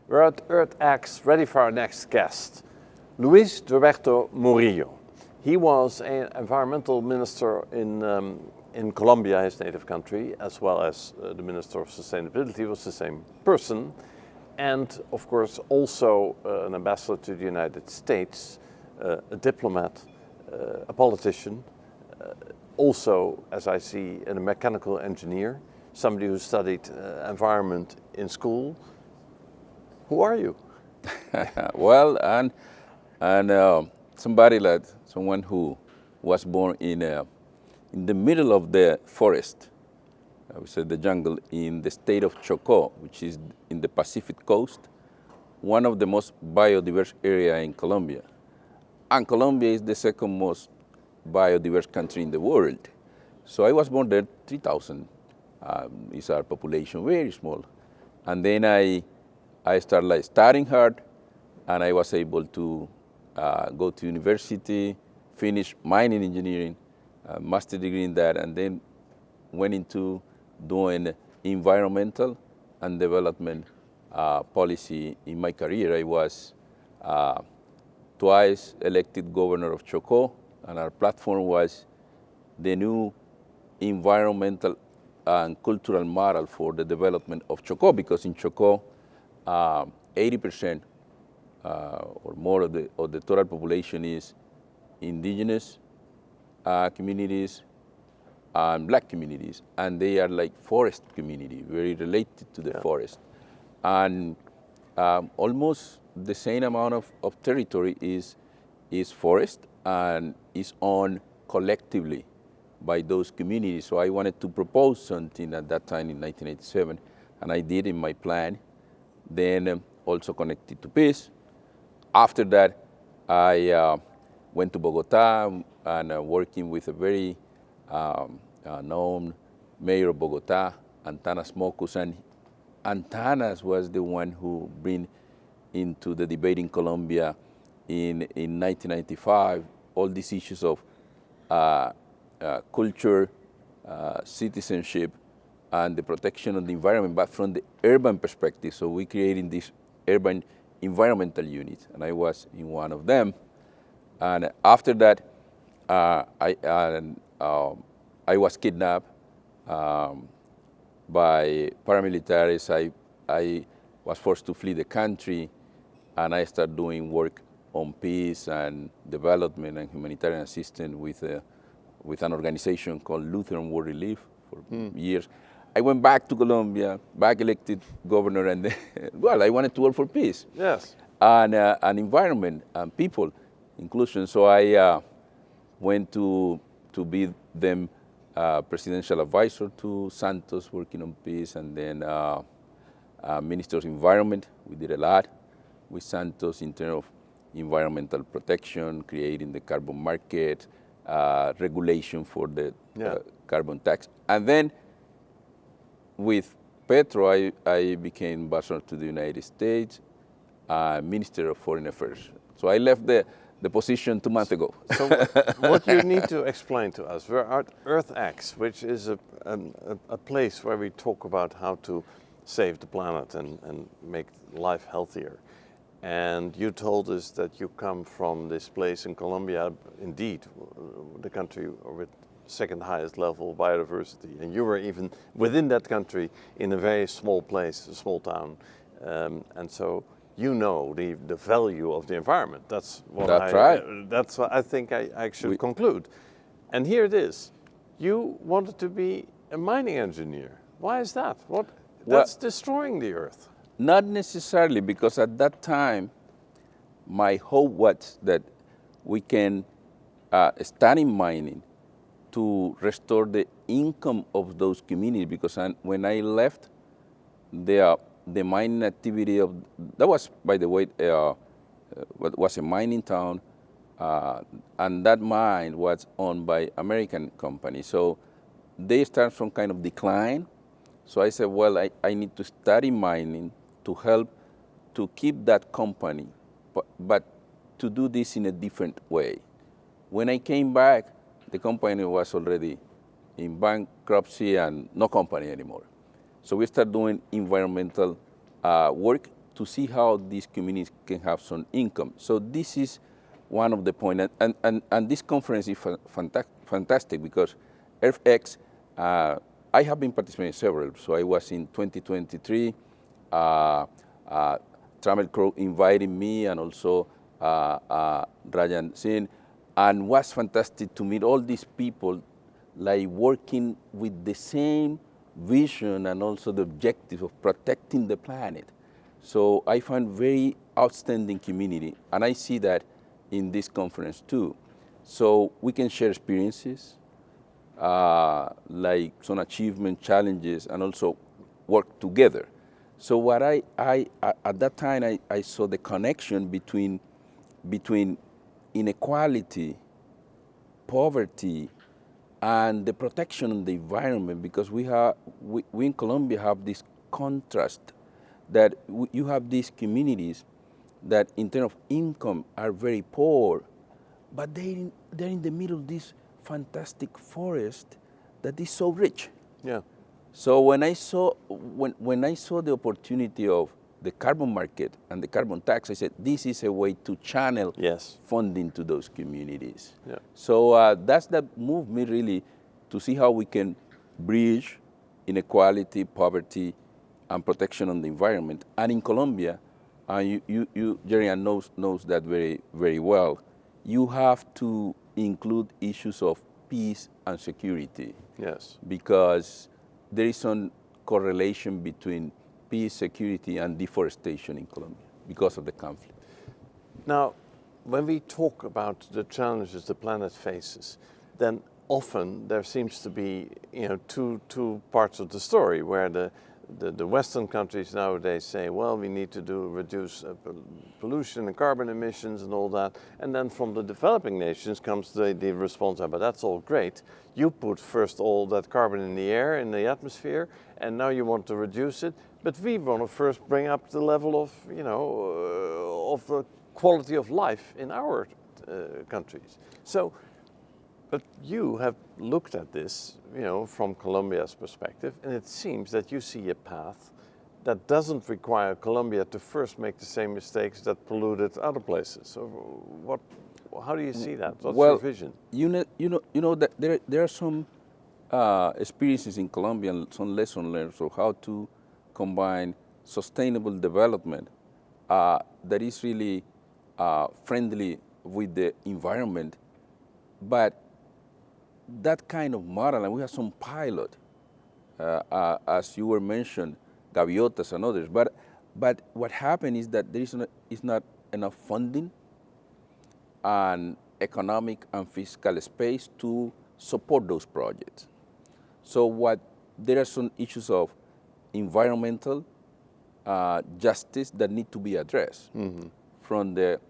We're at Earth X, ready for our next guest, Luis Gilberto Murillo. He was an environmental minister in Colombia, his native country, as well as the Minister of Sustainability. He was the same person. And of course, also an ambassador to the United States, a diplomat, a politician, also, as I see, a mechanical engineer, somebody who studied environment in school. Who are you? Well, and someone who was born in the middle of the forest, I would say the jungle, in the state of Chocó, which is in the Pacific coast, one of the most biodiverse area in Colombia. And Colombia is the second most biodiverse country in the world. So I was born there, 3,000 is our population, very small. And then I started studying hard, and I was able to go to university, finish mining engineering, master degree in that, and then went into doing environmental and development policy in my career. I was twice elected governor of Chocó, and our platform was the new environmental and cultural model for the development of Chocó, because in Chocó, 80% or more of the total population is indigenous communities and black communities, and they are like forest community, very related to the forest. And almost the same amount of territory is forest and is owned collectively by those communities. So I wanted to propose something at that time in 1987, and I did in my plan. Then also connected to peace. After that, I went to Bogota and working with a very known mayor of Bogota, Antanas Mocus, and Antanas was the one who bring into the debate in Colombia in 1995 all these issues of culture, citizenship, and the protection of the environment, but from the urban perspective. So we created this urban environmental unit, and I was in one of them. And after that, I was kidnapped by paramilitaries. I was forced to flee the country, and I started doing work on peace and development and humanitarian assistance with an organization called Lutheran World Relief for years. I went back to Colombia, back elected governor, and then, well, I wanted to work for peace. Yes. And environment and people inclusion. So I went to be them presidential advisor to Santos, working on peace, and then Minister of Environment. We did a lot with Santos in terms of environmental protection, creating the carbon market, regulation for the carbon tax. And then with Petro, I became ambassador to the United States, Minister of Foreign Affairs. So I left the position 2 months ago. So what you need to explain to us, we're at Earth X, which is a place where we talk about how to save the planet and make life healthier. And you told us that you come from this place in Colombia, indeed, the country with second highest level of biodiversity. And you were even within that country in a very small place, a small town. And so you know the value of the environment. That's what That's what I think I should conclude. And here it is. You wanted to be a mining engineer. Why is that? That's destroying the earth. Not necessarily, because at that time, my hope was that we can start in mining to restore the income of those communities. Because when I left, the mining activity that was, by the way, was a mining town, and that mine was owned by American company. So they start from kind of decline. So I said, well, I need to study mining to help to keep that company, but to do this in a different way. When I came back, the company was already in bankruptcy and no company anymore. So we started doing environmental work to see how these communities can have some income. So this is one of the points. And this conference is fantastic because EarthX, I have been participating in several. So I was in 2023, Trammel Crow invited me and also Rajan Singh, and was fantastic to meet all these people like working with the same vision and also the objective of protecting the planet. So I find very outstanding community, and I see that in this conference too. So we can share experiences, like some achievement challenges, and also work together. So what I at that time I saw the connection between inequality, poverty, and the protection of the environment, because we in Colombia have this contrast that you have these communities that in terms of income are very poor, but they're in the middle of this fantastic forest that is so rich. Yeah. So when I saw the opportunity of the carbon market and the carbon tax, I said this is a way to channel funding to those communities. Yeah. So that moved me really to see how we can bridge inequality, poverty, and protection on the environment. And in Colombia, and Jurriaan knows that very, very well, you have to include issues of peace and security. Yes. Because there is some correlation between peace, security, and deforestation in Colombia because of the conflict. Now, when we talk about the challenges the planet faces, then often there seems to be, two parts of the story where the Western countries nowadays say, well, we need to reduce pollution and carbon emissions and all that. And then from the developing nations comes the response, but that's all great. You put first all that carbon in the air, in the atmosphere, and now you want to reduce it. But we want to first bring up the level of, of the quality of life in our countries. So, but you have looked at this, from Colombia's perspective, and it seems that you see a path that doesn't require Colombia to first make the same mistakes that polluted other places. So, how do you see that? What's your vision? You know that there are some experiences in Colombia and some lessons learned of how to combine sustainable development that is really friendly with the environment, but that kind of model, and we have some pilot, as you were mentioned, Gaviotas and others, but what happened is that there is not enough funding and economic and fiscal space to support those projects. So there are some issues of environmental justice that need to be addressed from the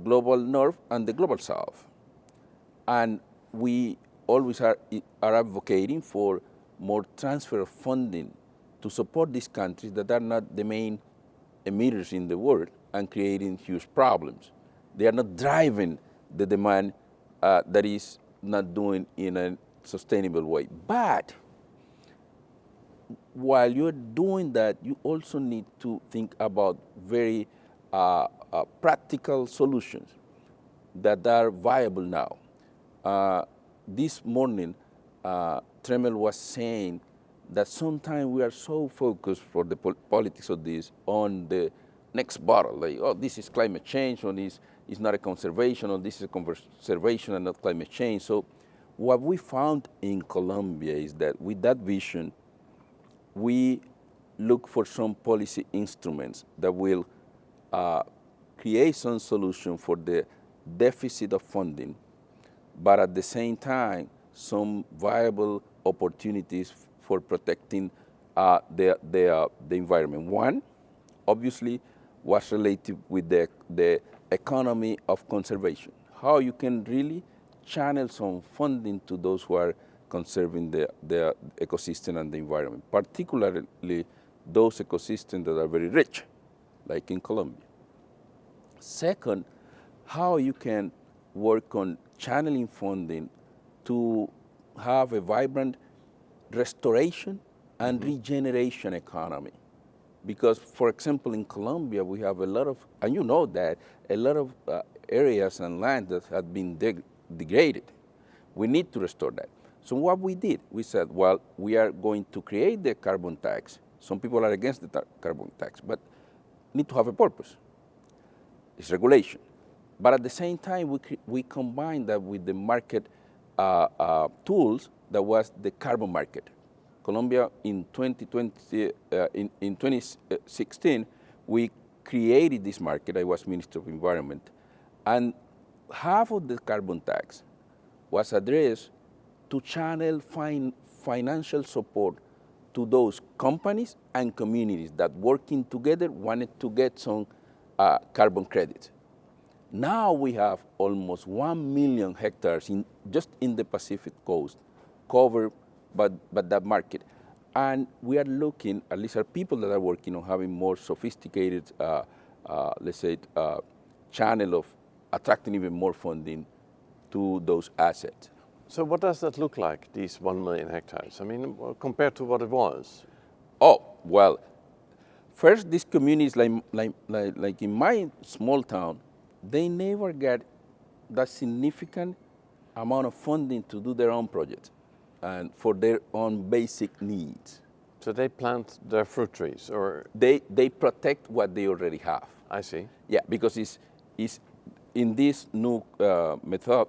global north and the global south. And we always are advocating for more transfer of funding to support these countries that are not the main emitters in the world and creating huge problems. They are not driving the demand that is not doing in a sustainable way. But while you're doing that, you also need to think about very practical solutions that are viable now. This morning, Tremel was saying that sometimes we are so focused for the politics of this on the next bottle, like, oh, this is climate change, or this is not a conservation, or this is a conservation and not climate change. So what we found in Colombia is that with that vision, we look for some policy instruments that will create some solution for the deficit of funding, but at the same time, some viable opportunities for protecting the environment. One, obviously, was related with the economy of conservation. How you can really channel some funding to those who are conserving the ecosystem and the environment, particularly those ecosystems that are very rich, like in Colombia. Second, how you can work on channeling funding to have a vibrant restoration and regeneration economy. Because, for example, in Colombia, we have a lot of, and you know that, a lot of areas and land that have been degraded. We need to restore that. So what we did, we said, well, we are going to create the carbon tax. Some people are against the carbon tax, but need to have a purpose. It's regulation. But at the same time, we combine that with the market tools that was the carbon market. Colombia in 2016, we created this market. I was Minister of Environment. And half of the carbon tax was addressed to channel financial support to those companies and communities that working together wanted to get some carbon credits. Now we have almost 1 million hectares just in the Pacific coast covered by that market. And we are looking, at least our people that are working on having more sophisticated, let's say, channel of attracting even more funding to those assets. So what does that look like, these 1 million hectares? I mean, compared to what it was? Oh, well, first, these communities, like in my small town, they never get that significant amount of funding to do their own projects and for their own basic needs. So they plant their fruit trees, or? They protect what they already have. I see. Yeah, because it's in this new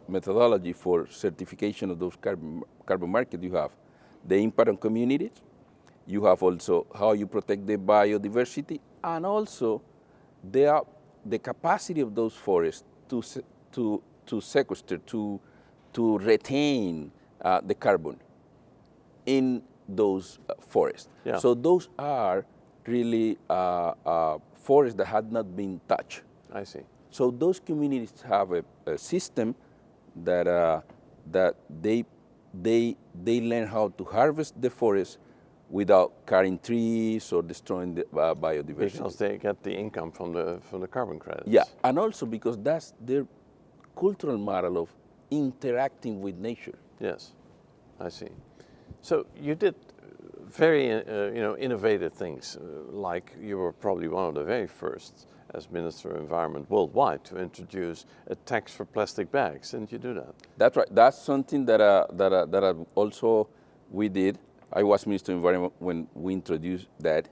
methodology for certification of those carbon market, you have the impact on communities, you have also how you protect the biodiversity, and also the capacity of those forests to sequester, to retain the carbon in those forests. Yeah. So those are really forests that had not been touched. I see. So those communities have a system that they learn how to harvest the forest without cutting trees or destroying the biodiversity. Because they get the income from the carbon credits. Yeah, and also because that's their cultural model of interacting with nature. Yes, I see. So you did very innovative things, like you were probably one of the very first as Minister of Environment worldwide to introduce a tax for plastic bags. Didn't you do that? That's right. That's something that also we did. I was Minister of Environment when we introduced that.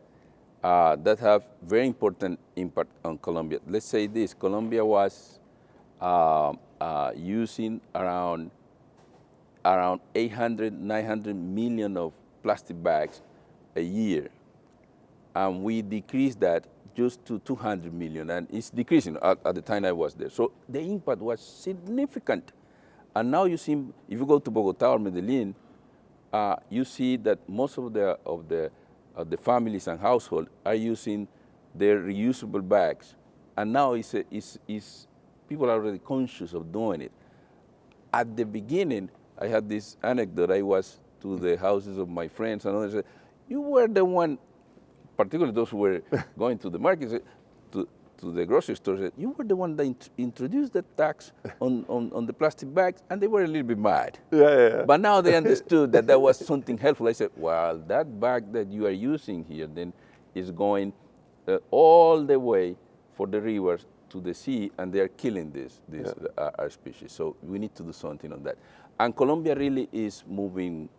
That have very important impact on Colombia. Let's say this: Colombia was using around 800, 900 million of plastic bags a year, and we decreased that just to 200 million, and it's decreasing at the time I was there. So the impact was significant. And now you see, if you go to Bogota or Medellin, you see that most of the families and households are using their reusable bags. And now people are already conscious of doing it. At the beginning, I had this anecdote. I was to the houses of my friends and others said, you were the one, particularly those who were going to the market, to the grocery store, said, you were the one that introduced the tax on the plastic bags, and they were a little bit mad. Yeah. But now they understood that was something helpful. I said, well, that bag that you are using here then is going all the way for the rivers to the sea, and they are killing our species. So we need to do something on that. And Colombia really is moving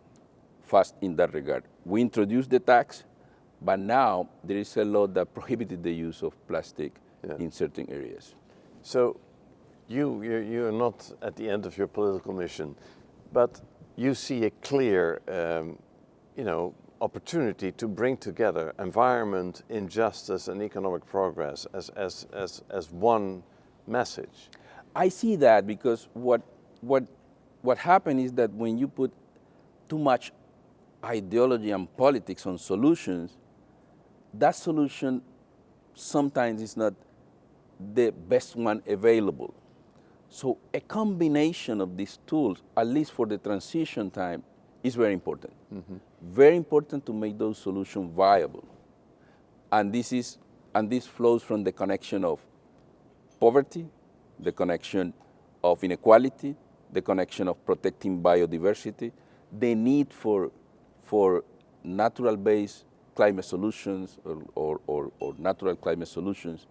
fast in that regard. We introduced the tax, but now there is a law that prohibited the use of plastic in certain areas. So you're not at the end of your political mission, but you see a clear opportunity to bring together environment, injustice, and economic progress as one message. I see that because what happened is that when you put too much ideology and politics on solutions, that solution sometimes is not the best one available. So a combination of these tools, at least for the transition time, is very important. Mm-hmm. Very important to make those solutions viable. And this flows from the connection of poverty, the connection of inequality, the connection of protecting biodiversity, the need for natural-based climate solutions or natural climate solutions.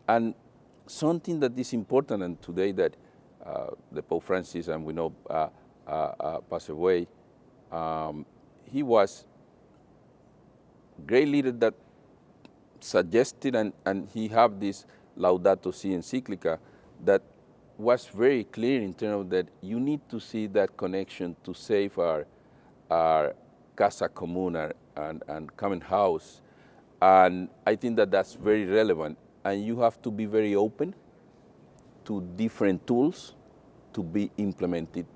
And something that is important, and today that the Pope Francis, and we know, passed away, he was a great leader that suggested, and he had this Laudato Si encyclica that was very clear in terms of that you need to see that connection to save our casa común and common house. And I think that that's very relevant. And you have to be very open to different tools to be implemented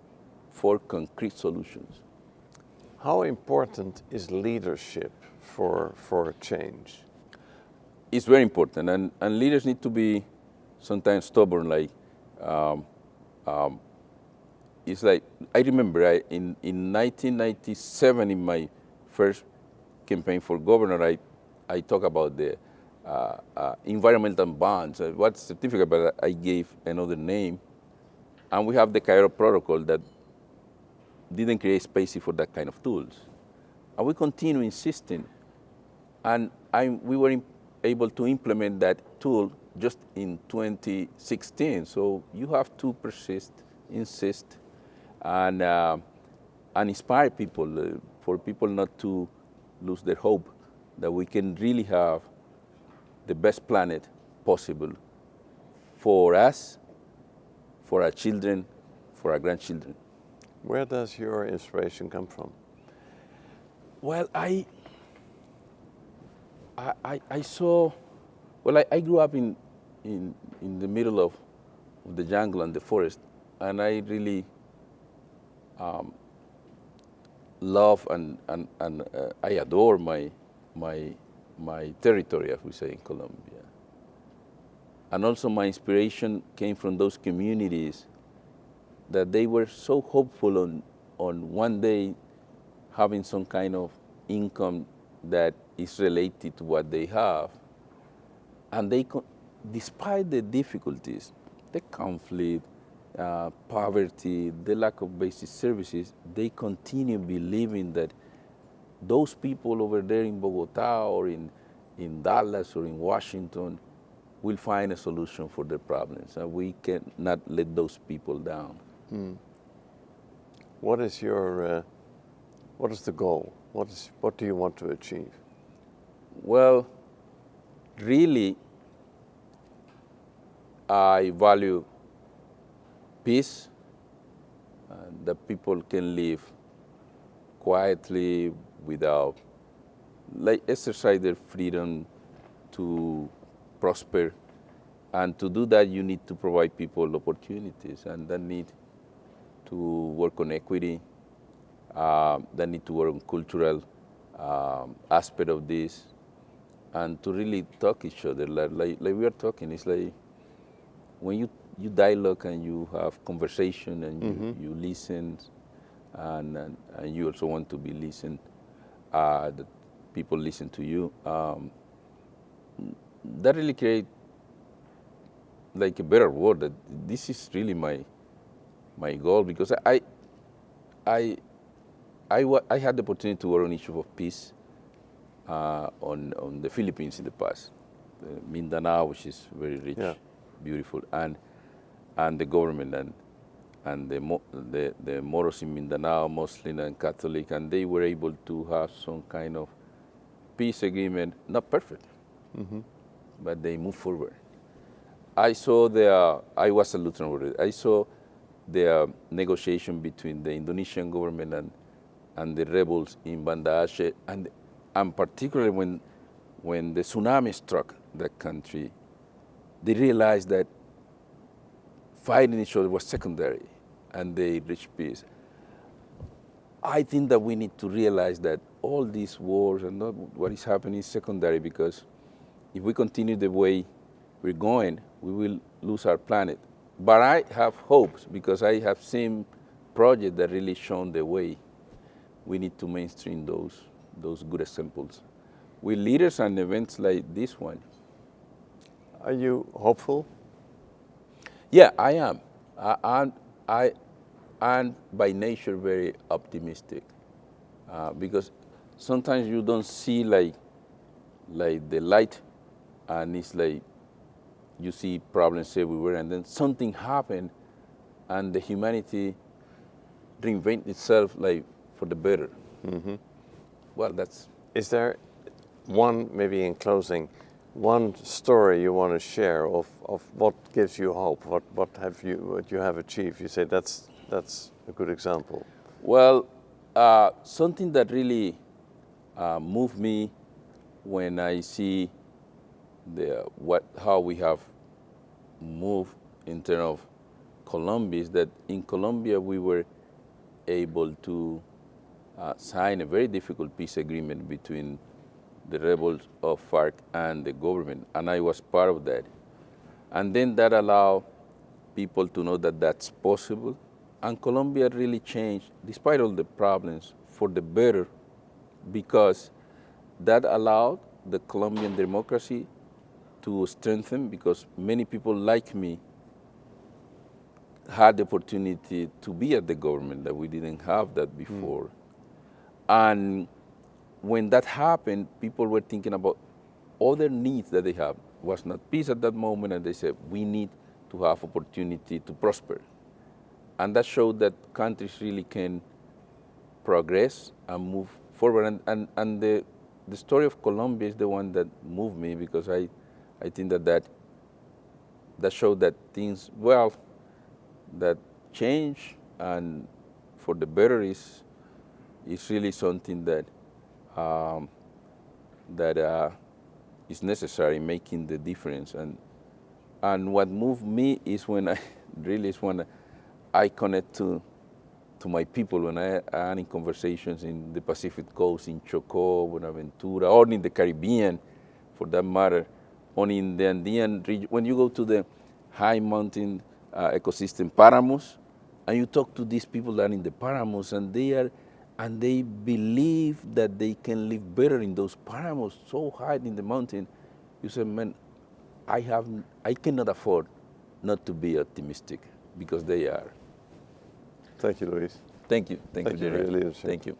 for concrete solutions. How important is leadership for change? It's very important, and leaders need to be sometimes stubborn. Like, it's like, I remember in 1997, in my first campaign for governor, I talk about the environmental bonds. What certificate, but I gave another name. And we have the Cairo Protocol that didn't create space for that kind of tools. And we continue insisting. And we were able to implement that tool just in 2016. So you have to persist, insist, and inspire people, for people not to lose their hope that we can really have the best planet possible for us, for our children, for our grandchildren. Where does your inspiration come from? Well, I saw, well, I grew up in the middle of the jungle and the forest, and I really love and I adore my territory, as we say in Colombia. And also my inspiration came from those communities that they were so hopeful on one day having some kind of income that is related to what they have. And they, despite the difficulties, the conflict, poverty, the lack of basic services, they continue believing that those people over there in Bogota or in Dallas or in Washington will find a solution for their problems. And we cannot let those people down. What is your, what is the goal? What do you want to achieve? Well, really, I value peace, that people can live quietly without, like, exercise their freedom to prosper. And to do that, you need to provide people opportunities, and that need to work on equity, that need to work on cultural aspect of this, and to really talk each other. Like we are talking, it's like when you dialogue and you have conversation and you listen, and you also want to be listened, that people listen to you, that really create like a better world. That this is really my goal, because I had the opportunity to work on issues of peace on the Philippines in the past, Mindanao, which is very rich, beautiful, and the government and the Moros in Mindanao, Muslim and Catholic, and they were able to have some kind of peace agreement, not perfect, but they moved forward. I was a Lutheran already. I saw the negotiation between the Indonesian government and the rebels in Banda Aceh, and particularly when the tsunami struck that country, they realized that fighting each other was secondary, and they reached peace. I think that we need to realize that all these wars and not what is happening is secondary, because if we continue the way we're going, we will lose our planet. But I have hopes, because I have seen projects that really shown the way. We need to mainstream those good examples with leaders and events like this one. Are you hopeful? Yeah, I am. I'm by nature very optimistic, because sometimes you don't see like like the light, and it's like you see problems everywhere, and then something happened, and the humanity reinvent itself like for the better. Well, that's Is there one, maybe in closing, one story you want to share of what gives you hope? What you have achieved? You say that's a good example. well, something that really moved me when I see how we have moved in terms of Colombia is that in Colombia we were able to sign a very difficult peace agreement between the rebels of FARC and the government, and I was part of that. And then that allowed people to know that that's possible. And Colombia really changed, despite all the problems, for the better, because that allowed the Colombian democracy to strengthen, because many people like me had the opportunity to be at the government, that we didn't have that before. And when that happened, people were thinking about other needs that they have. It was not peace at that moment, and they said, we need to have opportunity to prosper. And that showed that countries really can progress and move forward. And the story of Colombia is the one that moved me, because I think that showed that things, well, that change and for the better is really something that is necessary, making the difference. And what moved me is when I connect to my people, when I am in conversations in the Pacific Coast, in Chocó, Buenaventura, or in the Caribbean, for that matter, or in the Andean region. When you go to the high mountain ecosystem Páramos, and you talk to these people that are in the Páramos, and they believe that they can live better in those Páramos, so high in the mountain, you say, man, I cannot afford not to be optimistic, because they are. Thank you, Luis. Thank you. Thank you, Thank you for Jurriaan. your leadership. Thank you.